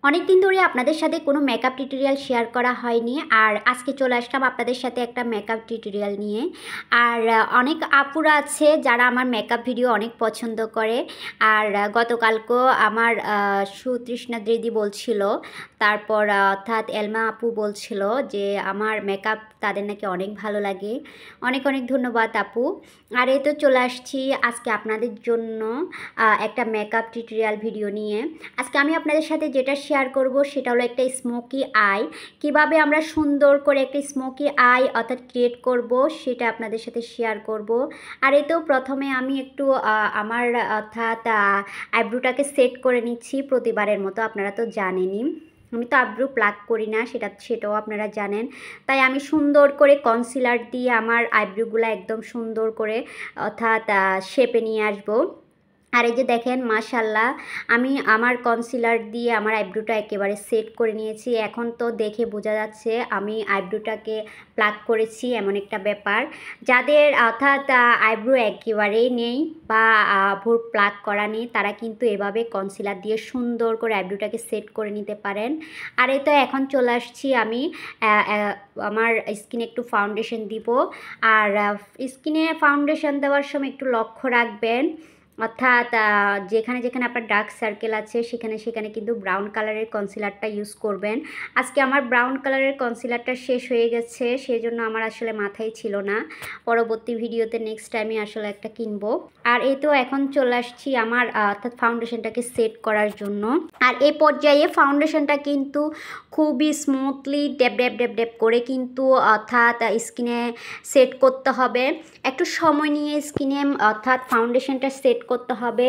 অনেক দিন ধরে আপনাদের সাথে কোনো মেকআপ টিউটোরিয়াল শেয়ার করা হয়নি, আর আজকে চলে আসলাম আপনাদের সাথে একটা মেকআপ টিউটোরিয়াল নিয়ে। আর অনেক আপুরা আছে যারা আমার মেকআপ ভিডিও অনেক পছন্দ করে। আর গতকালকেও আমার সুতৃষ্ণা দিদি বলছিল, তারপর অর্থাৎ এলমা আপু বলছিল যে আমার মেকআপ তাদের নাকি অনেক ভালো লাগে। অনেক অনেক ধন্যবাদ আপু। আর এই তো চলে আসছি আজকে আপনাদের জন্য একটা মেকআপ টিউটোরিয়াল ভিডিও নিয়ে। আজকে আমি আপনাদের সাথে যেটা শেয়ার করব সেটা হলো একটা স্মোকি আই। কিভাবে আমরা সুন্দর করে একটা স্মোকি আই অর্থাৎ ক্রিয়েট করব সেটা আপনাদের সাথে শেয়ার করব। আর এই তো প্রথমে আমি একটু আমার অর্থাৎ আইব্রোটাকে সেট করে নিচ্ছি প্রতিবারের মতো। আপনারা তো জানেনই আমি তো আইব্রো প্লাক করি না, সেটাও আপনারা জানেন। তাই আমি সুন্দর করে কনসিলার দিয়ে আমার আইব্রোগুলো একদম সুন্দর করে অর্থাৎ শেপে নিয়ে আসবো। আর এই যে দেখেন মাশাল্লাহ, আমি আমার কনসিলার দিয়ে আমার আইব্রোটা একেবারে সেট করে নিয়েছি। এখন তো দেখে বোঝা যাচ্ছে আমি আইব্রোটাকে প্লাক করেছি, এমন একটা ব্যাপার। যাদের অর্থাৎ আইব্রো একেবারেই নেই বা ভোর প্লাক করা নেই, তারা কিন্তু এভাবে কনসিলার দিয়ে সুন্দর করে আইব্রোটাকে সেট করে নিতে পারেন। আর এই তো এখন চলে আসছি আমি আমার স্কিনে একটু ফাউন্ডেশন দিব। আর স্কিনে ফাউন্ডেশন দেওয়ার সময় একটু লক্ষ্য রাখবেন, অর্থাৎ যেখানে যেখানে আপনার ডার্ক সার্কেল আছে সেখানে কিন্তু ব্রাউন কালারের কনসিলারটা ইউজ করবেন। আজকে আমার ব্রাউন কালারের কনসিলারটা শেষ হয়ে গেছে, সেজন্য আমার আসলে মাথায় ছিল না। পরবর্তী ভিডিওতে নেক্সট টাইমে আসলে একটা কিনবো। আর এই তো এখন চলে আসছি আমার অর্থাৎ ফাউন্ডেশনটাকে সেট করার জন্য। আর এই পর্যায়ে ফাউন্ডেশনটা কিন্তু খুবই স্মুথলি ড্যাব ড্যাব ড্যাব ড্যাব করে কিন্তু অর্থাৎ স্কিনে সেট করতে হবে। একটু সময় নিয়ে স্কিনে অর্থাৎ ফাউন্ডেশনটা সেট করতে হবে।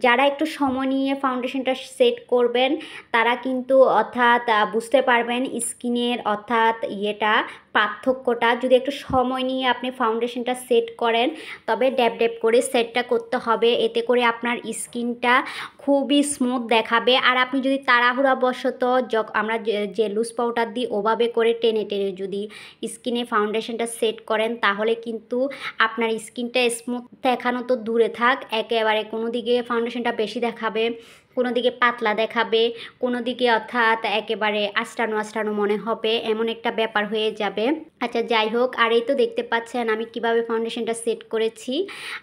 যারা একটু সময় নিয়ে ফাউন্ডেশনটা সেট করবেন তারা কিন্তু অর্থাৎ বুঝতে পারবেন স্কিনের অর্থাৎ পার্থক্যটা। যদি একটু সময় নিয়ে আপনি ফাউন্ডেশনটা সেট করেন তবে ড্যাব ড্যাব করে সেটটা করতে হবে, এতে করে আপনার স্কিনটা খুবই স্মুথ দেখাবে। আর আপনি যদি তাড়াহুড়াবশত আমরা যে লুজ পাউডার দিই ওভাবে করে টেনে টেনে যদি স্কিনে ফাউন্ডেশনটা সেট করেন তাহলে কিন্তু আপনার স্কিনটা স্মুথ দেখানো তো দূরে থাক, একেবারে কোনো দিকে ফাউন্ডেশনটা বেশি দেখাবে, কোনো দিকে পাতলা দেখাবে, কোনো দিকে অর্থাৎ একেবারে আস্টানো আস্টানো মনে হবে, এমন একটা ব্যাপার হয়ে যাবে। আচ্ছা যাই হোক, আর এই তো দেখতে পাচ্ছেন আমি কিভাবে ফাউন্ডেশনটা সেট করেছি।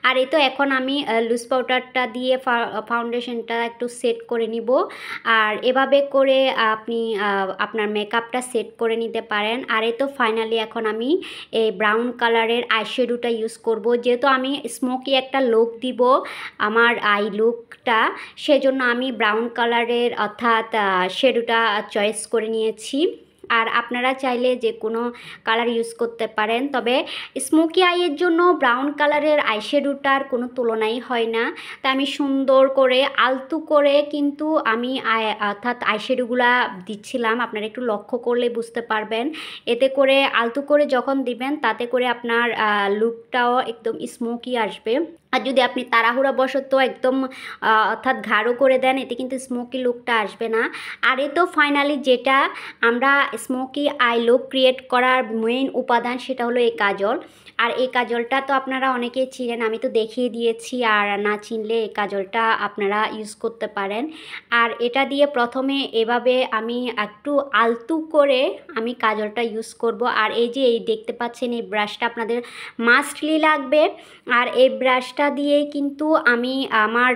আর এই তো এখন আমি লুজ পাউডারটা দিয়ে ফাউন্ডেশনটা একটু সেট করে নিব। আর এভাবে করে আপনি আপনার মেকআপটা সেট করে নিতে পারেন। আর এই তো ফাইনালি এখন আমি এই ব্রাউন কালারের আইশ্যাডোটা ইউজ করব, যেহেতু আমি স্মোকি একটা লুক দিব আমার আই লুকটা, সেজন্য আমি ব্রাউন কালারের অর্থাৎ শ্যাডোটা চয়েস করে নিয়েছি। আর আপনারা চাইলে যে কোনো কালার ইউজ করতে পারেন, তবে স্মোকি আইয়ের জন্য ব্রাউন কালারের আইশ্যাডোটার কোনো তুলনাই হয় না। তাই আমি সুন্দর করে আলতু করে কিন্তু আমি অর্থাৎ আইশ্যাডোগুলা দিচ্ছিলাম। আপনারা একটু লক্ষ্য করলে বুঝতে পারবেন। এতে করে আলতু করে যখন দিবেন তাতে করে আপনার লুকটাও একদম স্মোকি আসবে। আর যদি আপনি তাড়াহুড়াবশত একদম অর্থাৎ গাঢ় করে দেন এতে কিন্তু স্মোকি লুকটা আসবে না। আর এ তো ফাইনালি যেটা আমরা স্মোকি আই লুক ক্রিয়েট করার মেইন উপাদান সেটা হলো এই কাজল। আর এই কাজলটা তো আপনারা অনেকেই চিনেন, আমি তো দেখিয়ে দিয়েছি। আর না চিনলে এই কাজলটা আপনারা ইউজ করতে পারেন। আর এটা দিয়ে প্রথমে এভাবে আমি একটু আলতু করে আমি কাজলটা ইউজ করব। আর এই যে এই দেখতে পাচ্ছেন এই ব্রাশটা আপনাদের মাস্টলি লাগবে। আর এই ব্রাশটা দিয়েই কিন্তু আমি আমার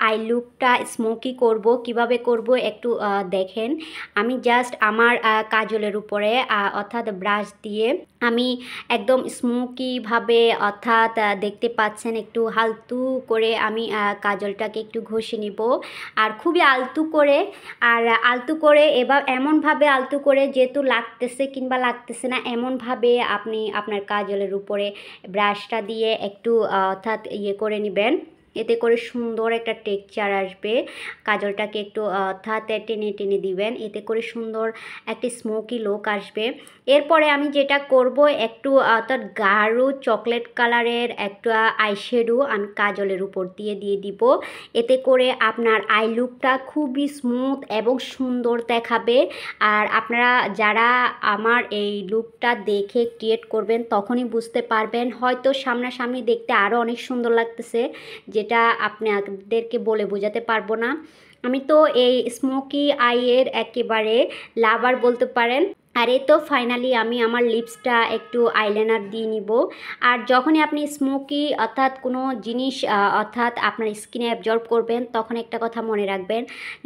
আই লুকটা স্মোকি করব। কিভাবে করব একটু দেখেন। আমি জাস্ট আমার কাজলের উপরে অর্থাৎ ব্রাশ দিয়ে আমি একদম স্মোকিভাবে অর্থাৎ দেখতে পাচ্ছেন একটু আলতু করে আমি কাজলটাকে একটু ঘষে নিব। আর খুবই আলতু করে, আর আলতু করে এবার এমনভাবে আলতু করে যেহেতু লাগতেছে কিংবা লাগতেছে না এমনভাবে আপনি আপনার কাজলের উপরে ব্রাশটা দিয়ে একটু অর্থাৎ করে নেবেন। এতে করে সুন্দর একটা টেক্সচার আসবে। কাজলটাকে একটু অর্থাৎ টেনে টেনে দিবেন, এতে করে সুন্দর একটি স্মোকি লুক আসবে। এরপরে আমি যেটা করব একটু অর্থাৎ গাঢ় চকলেট কালারের একটা আইশ্যাডো আমি কাজলের উপর দিয়ে দিব। এতে করে আপনার আই লুকটা খুবই স্মুথ এবং সুন্দর দেখাবে। আর আপনারা যারা আমার এই লুকটা দেখে ক্রিয়েট করবেন তখনই বুঝতে পারবেন, হয়তো সামনাসামনি দেখতে আরও অনেক সুন্দর লাগতেছে, যেটা আপনাদেরকে বলে বোঝাতে পারবো না। আমি তো এই স্মোকি আইয়ের একেবারে লাভার বলতে পারেন। আর এই তো ফাইনালি আমি আমার লিপসটা একটু আইলাইনার দিয়ে নিব। আর যখনই আপনি স্মোকি অর্থাৎ কোনো জিনিস অর্থাৎ আপনার স্কিনে অ্যাবজর্ব করবেন, তখন একটা কথা মনে রাখবেন,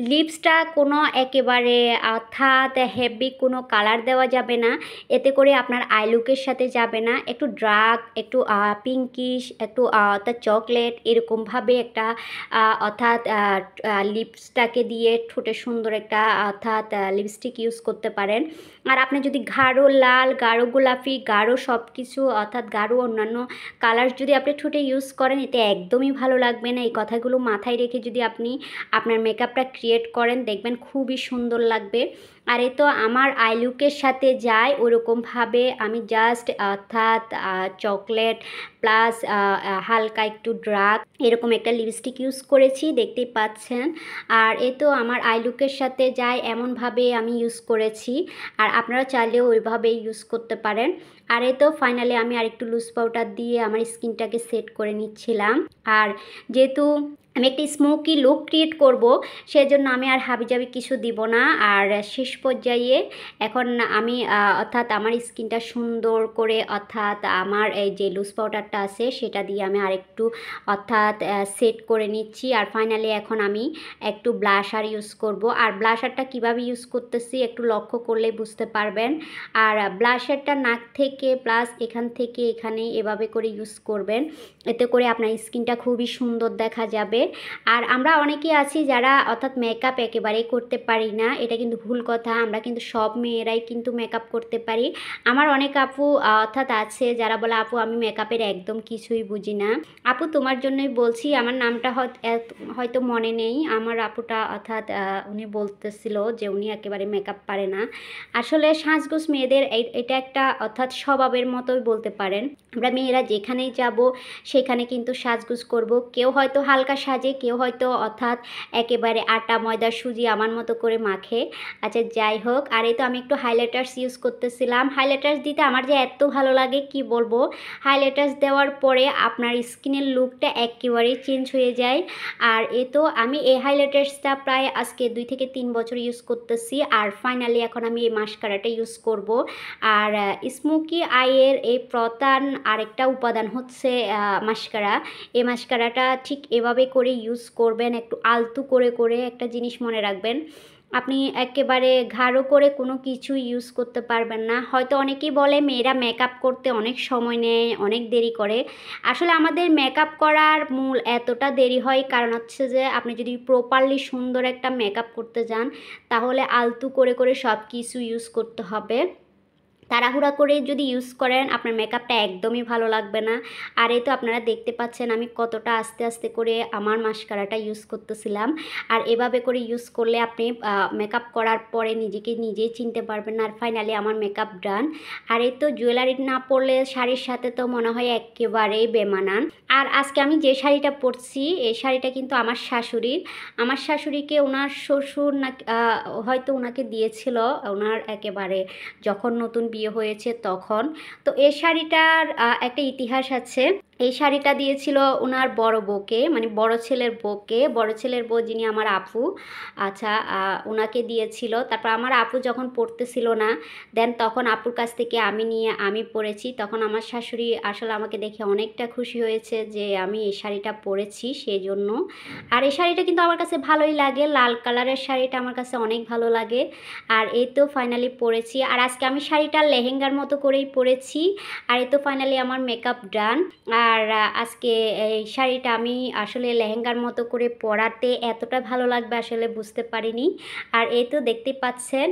লিপসটা কোনো একেবারে অর্থাৎ হেভি কোনো কালার দেওয়া যাবে না, এতে করে আপনার আই লুকের সাথে যাবে না। একটু ডার্ক, একটু পিঙ্কিশ, একটু অর্থাৎ চকলেট এরকমভাবে একটা অর্থাৎ লিপসটাকে দিয়ে ঠোঁটে সুন্দর একটা অর্থাৎ লিপস্টিক ইউজ করতে পারেন। আর আপনি যদি গাঢ় লাল, গাঢ় গোলাপি, গাঢ় সব কিছু অর্থাৎ গাঢ় অন্যান্য কালার যদি আপনি ঠোঁটে ইউজ করেন, এতে একদমই ভালো লাগবে না। এই কথাগুলো মাথায় রেখে যদি আপনি আপনার মেকআপটা ক্রিয়েট করেন, দেখবেন খুবই সুন্দর লাগবে। আর এ তো আমার আই লুকের সাথে যায় ওরকমভাবে আমি জাস্ট অর্থাৎ চকলেট প্লাস হালকা একটু ডার্ক এরকম একটা লিপস্টিক ইউজ করেছি, দেখতেই পাচ্ছেন। আর এ তো আমার আই লুকের সাথে যায় এমনভাবে আমি ইউজ করেছি, আর আপনারা চাইলেও ওইভাবেই ইউজ করতে পারেন। আর এই তো ফাইনালি আমি আরেকটু লুজ পাউডার দিয়ে আমার স্কিনটাকে সেট করে নিচ্ছিলাম। আর যেহেতু আমি একটি স্মোকি লুক ক্রিয়েট করব, সেজন্য আমি আর হাবিজাবি কিছু দিব না। আর শেষ পর্যায়ে এখন আমি অর্থাৎ আমার স্কিনটা সুন্দর করে অর্থাৎ আমার এই যে লুজ পাউডারটা আছে সেটা দিয়ে আমি আরেকটু অর্থাৎ সেট করে নিচ্ছি। আর ফাইনালি এখন আমি একটু ব্লাশার ইউজ করব। আর ব্লাশারটা কিভাবে ইউজ করতেছি একটু লক্ষ্য করলে বুঝতে পারবেন। আর ব্লাশারটা নাক থেকে প্লাস এখান থেকে এখানে এভাবে করে ইউজ করবেন, এতে করে আপনার স্কিনটা খুবই সুন্দর দেখা যাবে। আর আমরা অনেকেই আছি যারা অর্থাৎ মেকআপ একেবারেই করতে পারি না, এটা কিন্তু ভুল কথা। আমরা কিন্তু সব মেয়েরাই কিন্তু মেকআপ করতে পারি। আমার অনেক আপু অর্থাৎ আছে যারা বলে আপু আমি মেকআপের একদম কিছুই বুঝি না। আপু তোমার জন্যই বলছি, আমার নামটা হয়তো মনে নেই। আমার আপুটা অর্থাৎ উনি বলতেছিল যে উনি একেবারে মেকআপ পারে না। আসলে সাজগোজ মেয়েদের এটা একটা অর্থাৎ স্বভাবের মতোই বলতে পারেন। আমরা মেয়েরা যেখানেই যাব সেখানে কিন্তু সাজগোজ করব। কেউ হয়তো হালকা সাজে, কেউ হয়তো অর্থাৎ একেবারে আটা ময়দা সুজি আমার মতো করে মাখে। আচ্ছা যাই হোক। আর এই তো আমি একটু হাইলাইটার্স ইউজ করতেছিলাম। হাইলাইটার্স দিতে আমার যে এত ভালো লাগে কি বলবো। হাইলাইটার্স দেওয়ার পরে আপনার স্কিনের লুকটা একেবারেই চেঞ্জ হয়ে যায়। আর এই তো আমি এই হাইলাইটার্সটা প্রায় আজকে 2 থেকে 3 বছর ইউজ করতেছি। আর ফাইনালি এখন আমি এই মাস্কারাটা ইউজ করব। আর স্মোকি আইয়ের এই প্রধান আরেকটা উপাদান হচ্ছে মাস্কারা। এই মাস্কারাটা ঠিক এভাবে করে ইউজ করবেন, একটু আলতু করে করে। একটা জিনিস মনে রাখবেন, আপনি একেবারে গাঢ় করে কোনো কিছু ইউজ করতে পারবেন না। হয়তো অনেকেই বলে মেয়েরা মেকআপ করতে অনেক সময় নেয়, অনেক দেরি করে। আসলে আমাদের মেকআপ করার মূল এতটা দেরি হয় কারণ হচ্ছে যে আপনি যদি প্রপারলি সুন্দর একটা মেকআপ করতে যান, তাহলে আলতু করে করে সব কিছু ইউজ করতে হবে। তাড়াহুড়া করে যদি ইউজ করেন আপনার মেকআপটা একদমই ভালো লাগবে না। আর এই তো আপনারা দেখতে পাচ্ছেন আমি কতটা আস্তে আস্তে করে আমার মাস্কারাটা ইউজ করতেছিলাম। আর এভাবে করে ইউজ করলে আপনি মেকআপ করার পরে নিজেকে নিজেই চিনতে পারবেন না। আর ফাইনালি আমার মেকআপ ডান। আর এই তো জুয়েলারি না পরলে শাড়ির সাথে তো মনে হয় একেবারেই বেমানান। আর আজকে আমি যে শাড়িটা পরছি এই শাড়িটা কিন্তু আমার শাশুড়ির। আমার শাশুড়িকে ওনার শ্বশুর না হয়তো ওনাকে দিয়েছিল, ওনার একেবারে যখন নতুন বিয়ে হয়েছে তখন। তো এই শাড়িটার একটা ইতিহাস আছে। এই শাড়িটা দিয়েছিল ওনার বড় বউকে, মানে বড় ছেলের বউকে, বড় ছেলের বউ যিনি আমার আপু। আচ্ছা ওনাকে দিয়েছিল। তারপর আমার আপু যখন পরতেছিল না, দেন তখন আপুর কাছ থেকে আমি নিয়ে আমি পরেছি। তখন আমার শাশুড়ি আসলে আমাকে দেখে অনেকটা খুশি হয়েছে যে আমি এই শাড়িটা পরেছি সেই জন্য। আর এই শাড়িটা কিন্তু আমার কাছে ভালোই লাগে, লাল কালারের শাড়িটা আমার কাছে অনেক ভালো লাগে। আর এই তো ফাইনালি পরেছি। আর আজকে আমি শাড়িটা লেহেঙ্গার মতো করেই পরেছি। আর এই তো ফাইনালি আমার মেকআপ ডান। আর আজকে এই শাড়িটা আমি আসলে লেহেঙ্গার মতো করে পরাতে এতটা ভালো লাগবে আসলে বুঝতে পারিনি। আর এই তো দেখতে পাচ্ছেন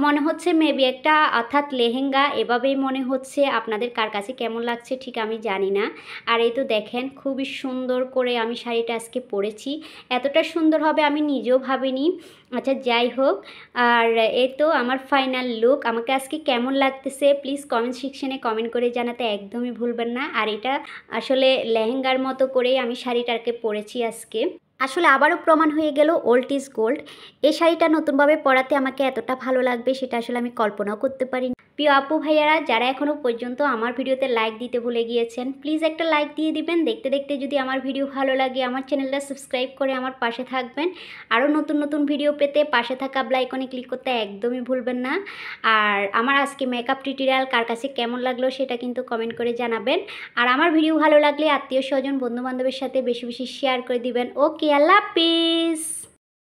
মনে হচ্ছে মেবি একটা অর্থাৎ লেহেঙ্গা, এভাবেই মনে হচ্ছে। আপনাদের কার কাছে কেমন লাগছে ঠিক আমি জানি না। আর এই তো দেখেন খুবই সুন্দর করে আমি শাড়িটা আজকে পরেছি, এতটা সুন্দর হবে আমি নিজেও ভাবিনি। আচ্ছা যাই হোক। আর এই তো আমার ফাইনাল লুক। আমাকে আজকে কেমন লাগতেছে প্লিজ কমেন্ট সেকশনে কমেন্ট করে জানাতে একদমই ভুলবেন না। আর এটা আসলে লেহেঙ্গার মতো করেই আমি শাড়িটাকে পরেছি আজকে। আসলে আবারও প্রমাণ হয়ে গেল ওল্ড ইজ গোল্ড। এই শাড়িটা নতুনভাবে পরাতে আমাকে এতটা ভালো লাগবে সেটা আসলে আমি কল্পনাও করতে পারি। প্রিয় আপু ভাইয়ারা যারা এখনও পর্যন্ত আমার ভিডিওতে লাইক দিতে ভুলে গিয়েছেন, প্লিজ একটা লাইক দিয়ে দিবেন। দেখতে দেখতে যদি আমার ভিডিও ভালো লাগে আমার চ্যানেলটা সাবস্ক্রাইব করে আমার পাশে থাকবেন। আরও নতুন নতুন ভিডিও পেতে পাশে থাকা বেল আইকনে ক্লিক করতে একদমই ভুলবেন না। আর আমার আজকে মেকআপ টিউটোরিয়াল কার কাছে কেমন লাগলো সেটা কিন্তু কমেন্ট করে জানাবেন। আর আমার ভিডিও ভালো লাগলে আত্মীয় স্বজন বন্ধু বান্ধবের সাথে বেশি বেশি শেয়ার করে দিবেন। ওকে, আল্লাহ হাফিজ।